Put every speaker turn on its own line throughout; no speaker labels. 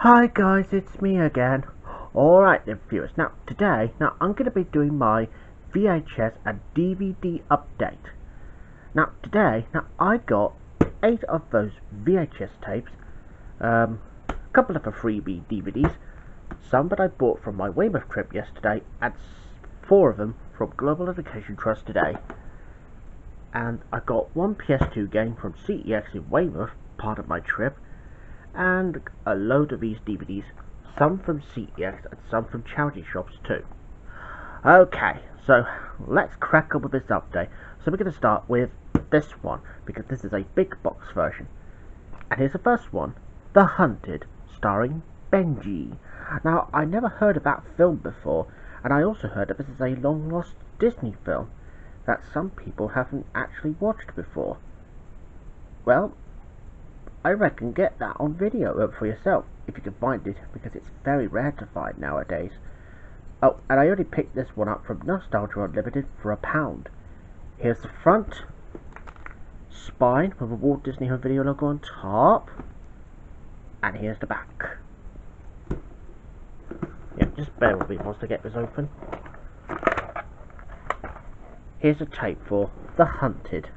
Hi guys, it's me again. Alright then viewers, now I'm going to be doing my VHS and DVD update. Now I got 8 of those VHS tapes, a couple of freebie DVDs, some that I bought from my Weymouth trip yesterday, and 4 of them from Global Education Trust today. And I got 1 PS2 game from CEX in Weymouth, part of my trip, and a load of these DVDs, some from CEX and some from charity shops too. Okay, so let's crack up with this update. So we're going to start with this one, because this is a big box version. And here's the first one, The Hunted, starring Benji. Now, I never heard of that film before, and I also heard that this is a long lost Disney film that some people haven't actually watched before. Well, I reckon get that on video for yourself, if you can find it, because it's very rare to find nowadays. Oh, and I only picked this one up from Nostalgia Unlimited for £1. Here's the front spine with a Walt Disney Home Video logo on top, and here's the back. Yeah, just bear with me whilst I get this open. Here's a tape for The Hunted.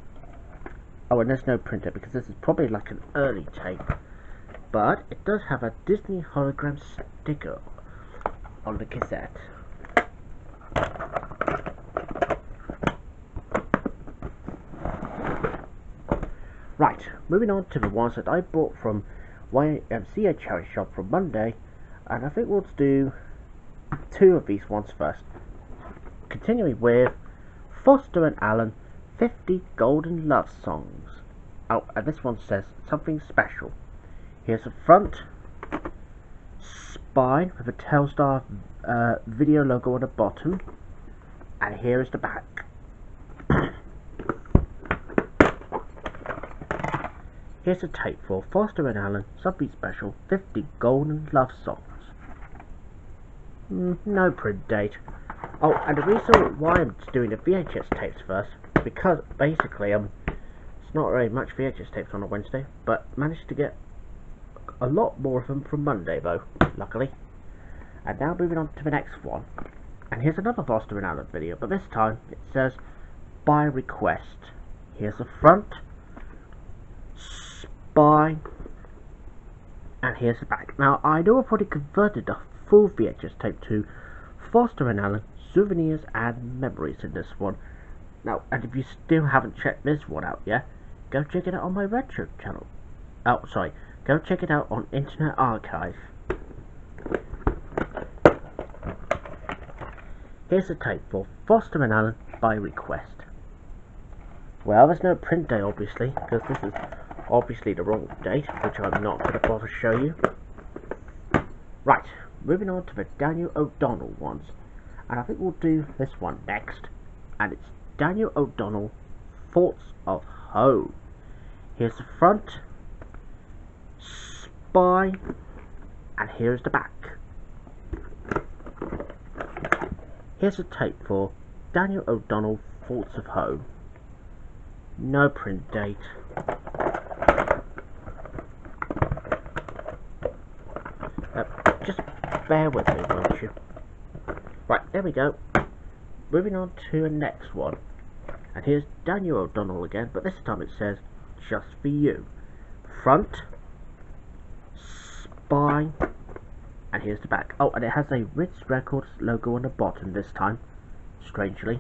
Oh, and there's no printer because this is probably like an early tape, but it does have a Disney hologram sticker on the cassette. Right, moving on to the ones that I bought from YMCA charity shop from Monday, and I think we'll do 2 of these ones first. Continuing with Foster and Allen 50 Golden Love Songs. Oh, and this one says something special. Here's the front spine with a Telstar video logo on the bottom, and here is the back. Here's a tape for Foster and Allen something special 50 Golden Love Songs. No print date. Oh, and the reason why I'm doing the VHS tapes first, because basically it's not very much VHS tapes on a Wednesday, but managed to get a lot more of them from Monday though, luckily. And now moving on to the next one, and here's another Foster and Allen video, but this time it says by request. Here's the front spine, and here's the back. Now I know I've already converted the full VHS tape to Foster and Allen Souvenirs and Memories in this one. Now, and if you still haven't checked this one out yet, go check it out on my Retro channel. Oh, sorry, go check it out on Internet Archive. Here's the tape for Foster and Allen by request. Well, there's no print date obviously, because this is obviously the wrong date, which I'm not going to bother to show you. Right, moving on to the Daniel O'Donnell ones, and I think we'll do this one next, and it's Daniel O'Donnell Thoughts of Home. Here's the front spine, and here's the back. Here's a tape for Daniel O'Donnell Thoughts of Home. No print date. Just bear with me, won't you? Right, there we go. Moving on to the next one, and here's Daniel O'Donnell again, but this time it says just for you. Front spine, and here's the back. Oh, and it has a Ritz Records logo on the bottom this time, strangely.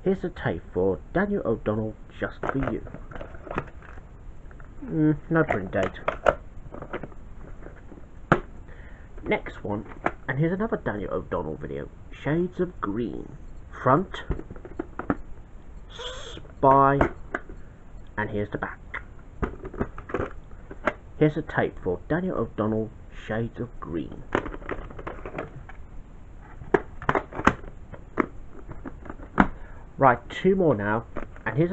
Here's a tape for Daniel O'Donnell just for you. No print date. Next one, and here's another Daniel O'Donnell video, Shades of Green. Front spine, and here's the back. Here's a tape for Daniel O'Donnell Shades of Green. Right, 2 more now, and here's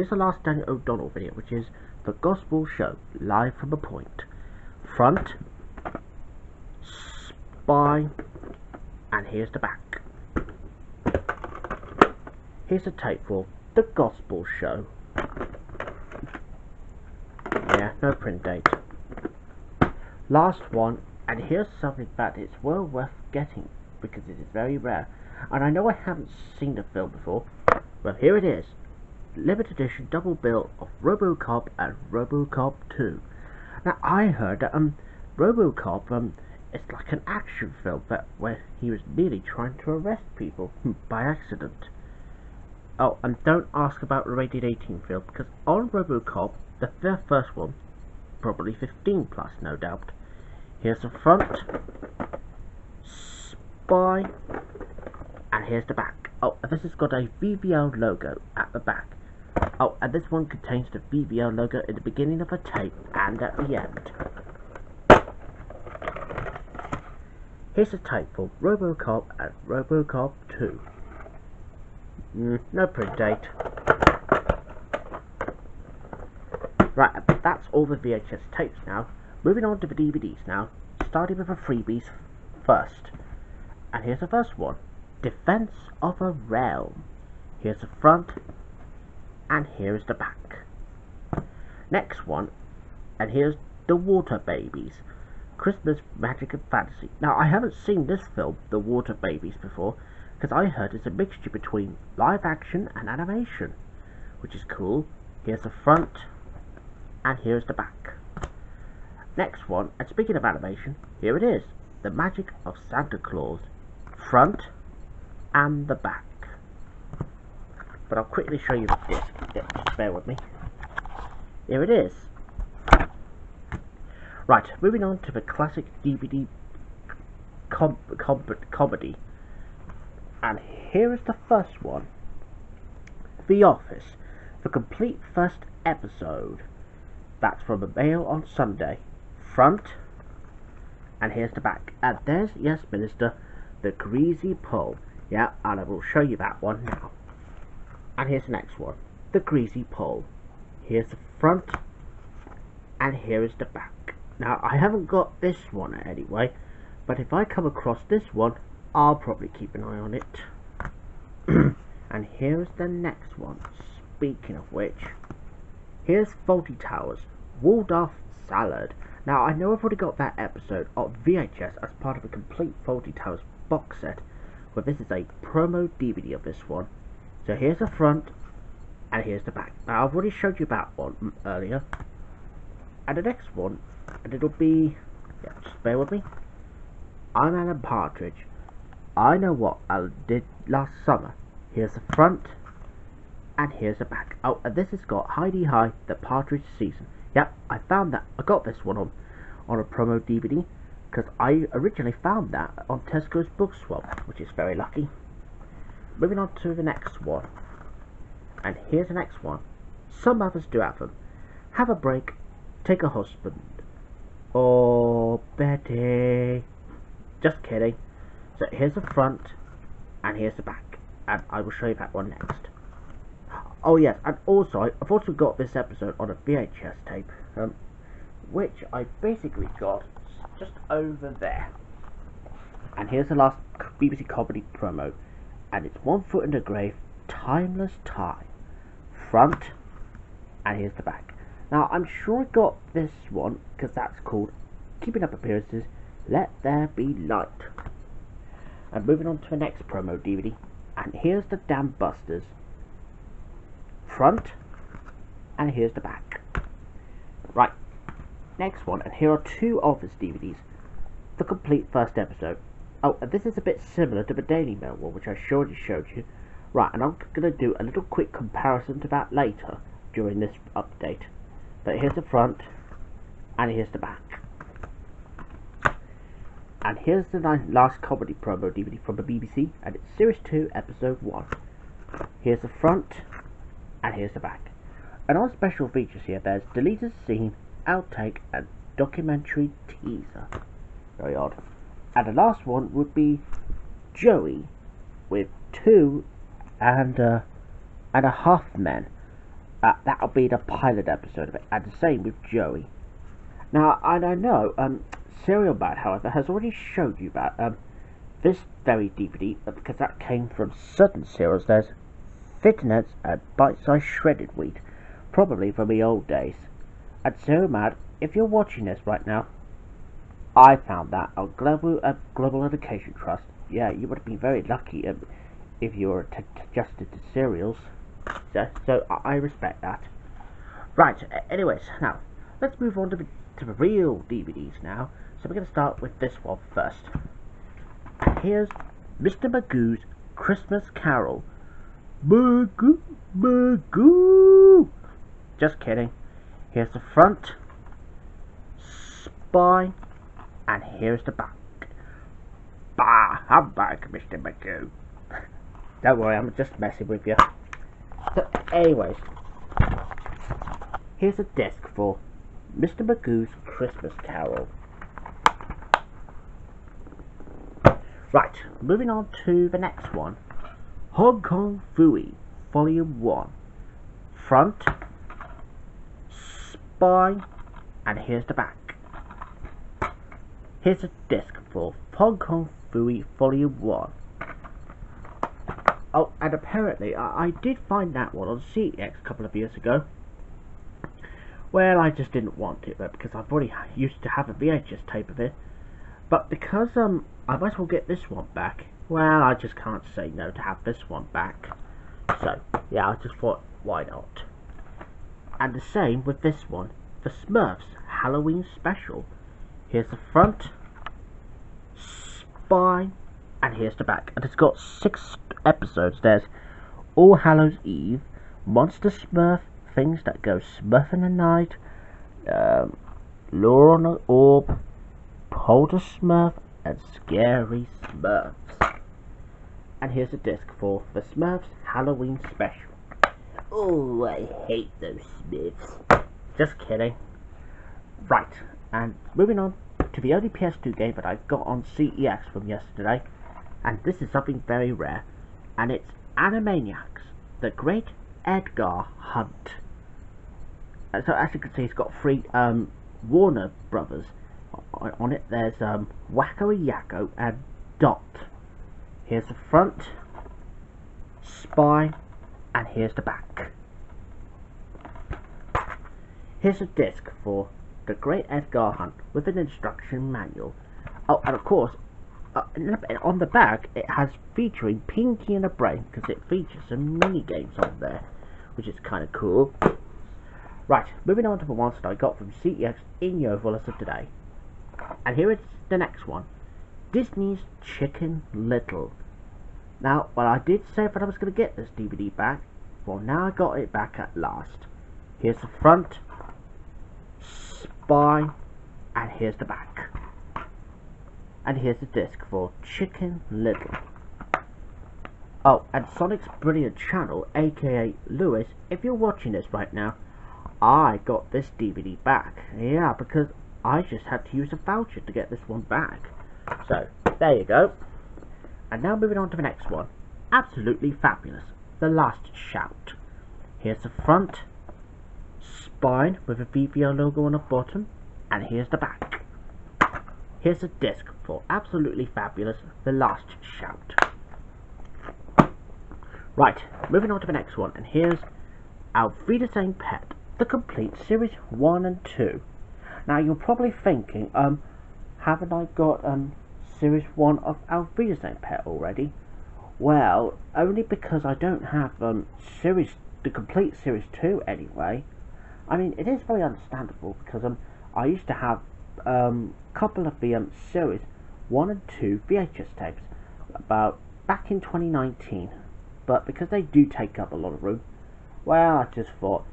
the last Daniel O'Donnell video, which is The Gospel Show, live from a point. Front spine, and here's the back. Here's a tape for The Gospel Show. Yeah, no print date. last one, and here's something that is well worth getting because it is very rare. And I know I haven't seen the film before, but here it is. Limited edition double bill of RoboCop and RoboCop 2. Now I heard that RoboCop it's like an action film where he was nearly trying to arrest people by accident. Oh, and don't ask about the rated 18 film, because on RoboCop, the first one, probably 15 plus, no doubt. Here's the front, spy, and here's the back. Oh, and this has got a VVL logo at the back. Oh, and this one contains the VVL logo in the beginning of a tape and at the end. Here's a tape for RoboCop and RoboCop 2. No print date. Right, that's all the VHS tapes now. Moving on to the DVDs now, starting with the freebies first. And here's the first one, Defense of a Realm. Here's the front, and here's the back. Next one, and here's The Water Babies, Christmas Magic and Fantasy. Now I haven't seen this film, The Water Babies, before, because I heard it's a mixture between live action and animation, which is cool. Here's the front, and here's the back. Next one, and speaking of animation, here it is, The Magic of Santa Claus, front and the back. But I'll quickly show you the disc. Just bear with me. Here it is. Right, moving on to the classic DVD comedy. And here is the first one. The Office, the complete first episode. That's from the Mail on Sunday. Front, and here's the back. And there's, yes Minister, the Greasy Pole. Yeah, and I will show you that one now. And here's the next one, the Greasy Pole. Here's the front, and here is the back. Now I haven't got this one anyway, but if I come across this one, I'll probably keep an eye on it. And here's the next one. Speaking of which, here's Faulty Towers, Waldorf Salad. Now I know I've already got that episode of VHS as part of a complete Faulty Towers box set, but this is a promo DVD of this one. So here's the front, and here's the back. Now I've already showed you that one earlier. And the next one, and it'll be, yeah, just bear with me. I'm Alan Partridge. I know what I did last summer. Here's the front, and here's the back. Oh, and this has got Heidi High, the Partridge season. Yep, I found that. I got this one on a promo DVD, because I originally found that on Tesco's Book Swap, which is very lucky. Moving on to the next one. And here's the next one. Some others do have them. Have a break, take a husband. Oh, Betty. Just kidding. So here's the front, and here's the back. And I will show you that one next. Oh yes, and also I've also got this episode on a VHS tape, which I basically got just over there. And here's the last BBC comedy promo, and it's One Foot in the Grave, Timeless Time, front, and here's the back. Now I'm sure I got this one because that's called Keeping Up Appearances, Let There Be Light. And moving on to the next promo DVD, and here's the Dam Busters, front, and here's the back. Right, next one, and here are two of this DVDs, the complete first episode. Oh, and this is a bit similar to the Daily Mail one, which I already showed you. Right, and I'm going to do a little quick comparison to that later during this update. But here's the front, and here's the back. And here's the last comedy promo DVD from the BBC, and it's Series 2, Episode 1. Here's the front, and here's the back. And on special features here, there's deleted scene, outtake, and documentary teaser. Very odd. And the last one would be Joey with 2.5 men. That'll be the pilot episode of it, and the same with Joey. Now, and I know, Serial Man, however, has already showed you that, this very DVD, because that came from certain serials. There's Fitinets and Bite-Size Shredded Wheat, probably from the old days. And Serial Man, if you're watching this right now, I found that on Global Education Trust. Yeah, you would have been very lucky if you were adjusted to serials. So I respect that. Right, anyways, now, let's move on to the real DVDs now. So we're going to start with this one first. And here's Mr. Magoo's Christmas Carol. Magoo, Magoo! Just kidding. Here's the front, spine, and here's the back. Bah, humbug, Mr. Magoo. Don't worry, I'm just messing with you. So, anyways, here's a disc for Mr. Magoo's Christmas Carol. Right, moving on to the next one. Hong Kong Phooey, Volume 1. Front, spine, and here's the back. Here's a disc for Hong Kong Phooey, Volume 1. Oh, and apparently, I did find that one on CEX a couple of years ago. Well, I just didn't want it, because I've already used to have a VHS tape of it. But because I might as well get this one back, well, I just can't say no to have this one back. So, yeah, I just thought, why not? And the same with this one, the Smurfs Halloween Special. Here's the front, spine, and here's the back. And it's got 6 episodes. There's All Hallows Eve, Monster Smurf, Things That Go Smurf in the Night, Lure on the Orb, Polder Smurf, and Scary Smurfs. And here's a disc for the Smurfs Halloween Special. Oh, I hate those Smurfs. Just kidding. Right, and moving on to the only PS2 game that I got on CEX from yesterday. And this is something very rare. And it's Animaniacs, The Great Edgar Hunt. And so as you can see, it's got 3 Warner Brothers on it. There's Wacko Yakko and Dot. Here's the front, spine, and here's the back. Here's a disc for The Great Edgar Hunt with an instruction manual. Oh, and of course, on the back it has featuring Pinky and the Brain, because it features some mini games on there, which is kind of cool. Right, moving on to the ones that I got from CEX in Yeovil as of today. And here is the next one, Disney's Chicken Little. Now, well, I did say that I was going to get this DVD back. Well, now I got it back at last. Here's the front, spine, and here's the back. And here's the disc for Chicken Little. Oh, and Sonic's Brilliant Channel, aka Lewis, if you're watching this right now, I got this DVD back. Yeah, because I just had to use a voucher to get this one back. So, there you go. And now moving on to the next one. Absolutely fabulous. The Last Shout. Here's the front, spine with a VVO logo on the bottom, and here's the back. Here's a disc for Absolutely Fabulous, The Last Shout. Right, moving on to the next one, and here's Auf Wiedersehen Pet, the complete series 1 and 2. Now you're probably thinking, haven't I got series 1 of Auf Wiedersehen Pet already? Well, only because I don't have the complete series 2 anyway. I mean, it is very understandable because I used to have couple of the series 1 and 2 VHS tapes about back in 2019, but because they do take up a lot of room, well, I just thought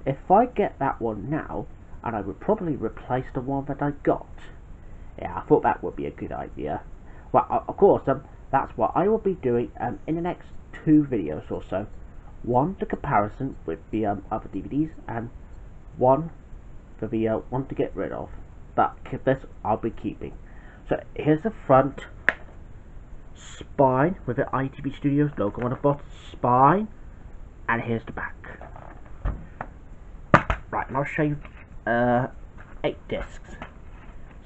if I get that one now, and I would probably replace the one that I got. Yeah, I thought that would be a good idea. Well, of course, that's what I will be doing in the next 2 videos or so. One, the comparison with the other DVDs, and one for the one to get rid of. But this I'll be keeping. So here's the front, spine with the ITV Studios logo on the bottom, spine, and here's the back. Right, and I'll show you 8 discs.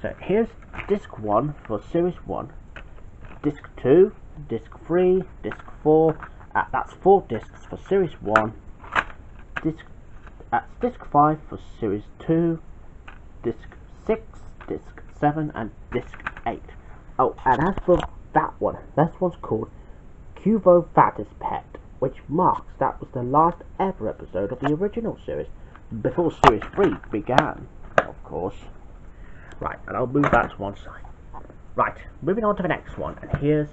So here's disc 1 for series 1, disc 2, disc 3, disc 4, that's 4 discs for series 1, disc 5 for series 2, disc 6, disc 7 and Disc 8. Oh, and as for that one, this one's called Cuvo Fattest Pet, which marks that was the last ever episode of the original series, before Series 3 began, of course. Right, and I'll move that to one side. Right, moving on to the next one, and here's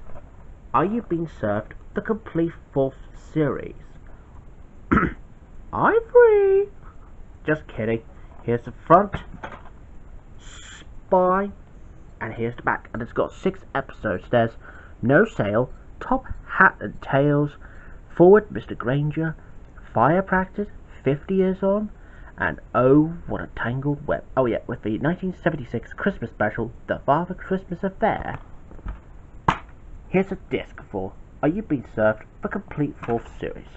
Are You Being Served the complete 4th series? Ivory! Just kidding. Here's the front, spine, and here's the back, and it's got 6 episodes. There's No Sail, Top Hat and Tails, Forward Mr. Granger, Fire Practice, 50 Years On, and Oh What a Tangled Web. Oh yeah, with the 1976 Christmas special, The Father Christmas Affair. Here's a disc for Are You Being Served the complete 4th series.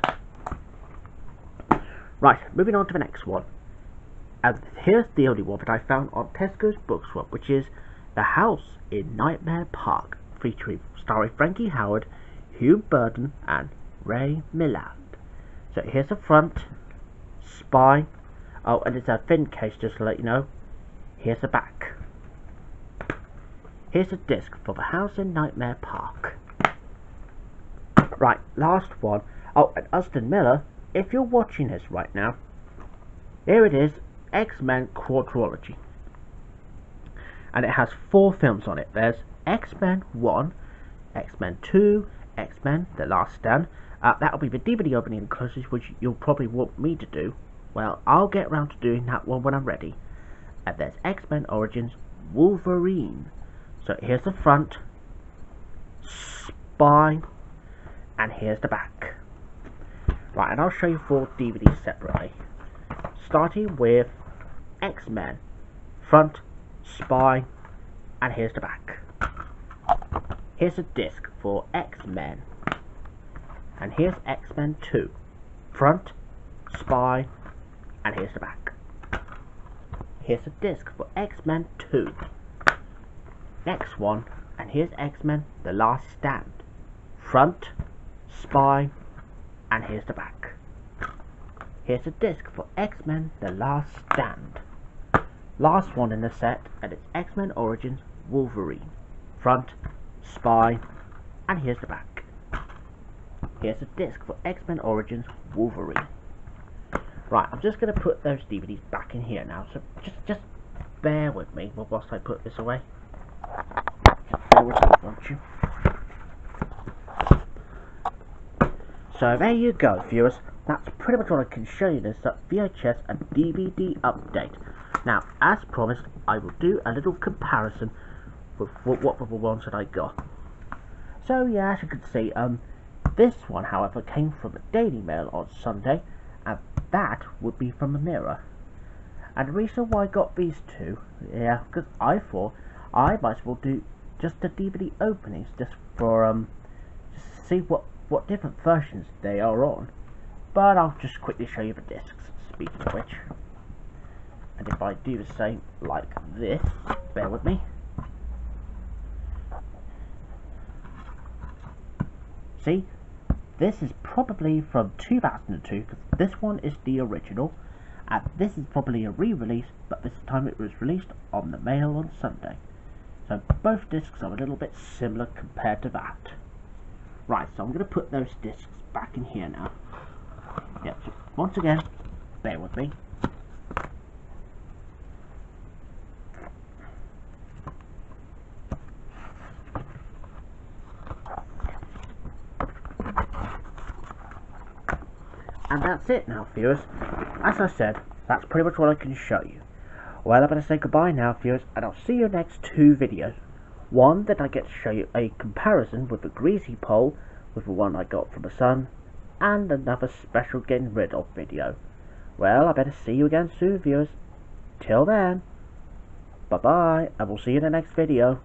Right, moving on to the next one. And here's the only one that I found on Tesco's Bookswap, which is The House in Nightmare Park, starring Frankie Howard, Hugh Burden, and Ray Milland. So here's the front, spine. Oh, and it's a thin case, just to let you know. Here's the back. Here's a disc for The House in Nightmare Park. Right, last one. Oh, and Austin Miller, if you're watching this right now, here it is, X-Men Quadrilogy. And it has 4 films on it. There's X-Men 1, X-Men 2, X-Men The Last Stand. That'll be the DVD opening and closest, which you'll probably want me to do. Well, I'll get around to doing that one when I'm ready. And there's X-Men Origins Wolverine. So here's the front, spine, and here's the back. Right, and I'll show you 4 DVDs separately. Starting with X-Men, front, spine, and here's the back. Here's a disc for X-Men, and here's X-Men 2, front, spine, and here's the back. Here's a disc for X-Men 2. Next one, and here's X-Men The Last Stand, front, spine, and here's the back. Here's a disc for X-Men The Last Stand. Last one in the set, and it's X-Men Origins Wolverine, front, spine, and here's the back. Here's a disc for X-Men Origins Wolverine. Right, I'm just going to put those DVDs back in here now, so just bear with me whilst I put this away. Bear with me, won't you? So there you go, viewers. That's pretty much all I can show you this VHS and DVD update. Now, as promised, I will do a little comparison with what the ones that I got. So yeah, as you can see, this one, however, came from the Daily Mail on Sunday, and that would be from a Mirror. And the reason why I got these two, yeah, because I thought I might as well do just the DVD openings, just for just to see what different versions they are on. But I'll just quickly show you the discs, speaking of which. And if I do the same like this, bear with me. See, this is probably from 2002, because this one is the original, and this is probably a re-release, but this time it was released on the Mail on Sunday. So both discs are a little bit similar compared to that. Right, so I'm going to put those discs back in here now. Yep, so once again, bear with me. And that's it now, viewers. As I said, that's pretty much what I can show you. Well, I'm going to say goodbye now, viewers, and I'll see you next 2 videos. One that I get to show you a comparison with the greasy pole with the one I got from the sun, and another special getting rid of video. Well, I better see you again soon, viewers. Till then, bye bye, and we'll see you in the next video.